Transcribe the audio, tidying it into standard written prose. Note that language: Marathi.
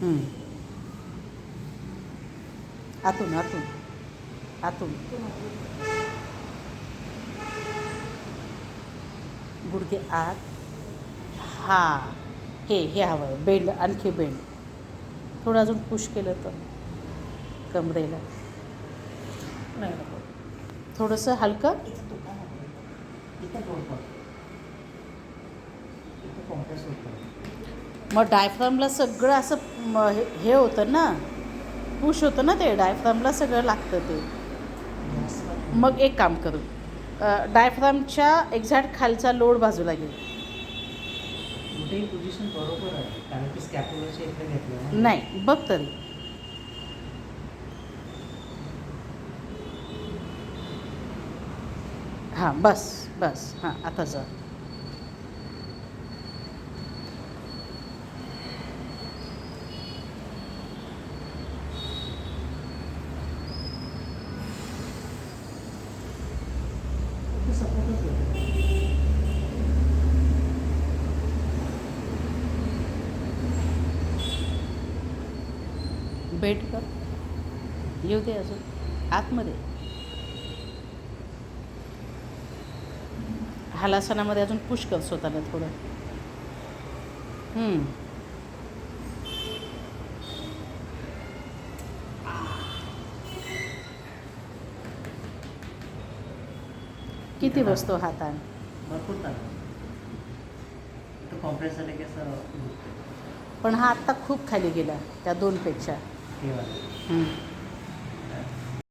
हं. आतून आतून आतून गुडघे आत. हां, हे हवं आहे. बेंड, आणखी बेंड. थोडं अजून पुश केलं तर कमरेला. नाही नको. थोडंसं हलकं. इथं दुखा नको. इथं जोर पडतो. इथं कॉम्प्रेस होतं. मग डायफ्रामला सगळं असं हे होतं ना, पुश होतं ना, ते डायफ्रामला सगळं लागतं ते. मग एक काम करू, डायफ्रामच्या एक्झॅक्ट खालचा लोड बाजूला घेऊ. कुठेही पोझिशन बरोबर आहे, कारण की स्कॅप्युलरच्या इकडे घेतलं ना. नाही, बघ तरी. हां, बस बस. हां, आता जा. ते सपोर्टच होतं. बेट कर. येऊ दे अजून आतमध्ये. हलासनामध्ये अजून पुश कर स्वतःला थोडं. किती बसतो हातान? भरपूर चांगलं. इथं कॉम्प्रेस झालं की असं दुखतं. पण हा आत्ता खूप खाली गेला त्या 2 पेक्षा. हे वालं.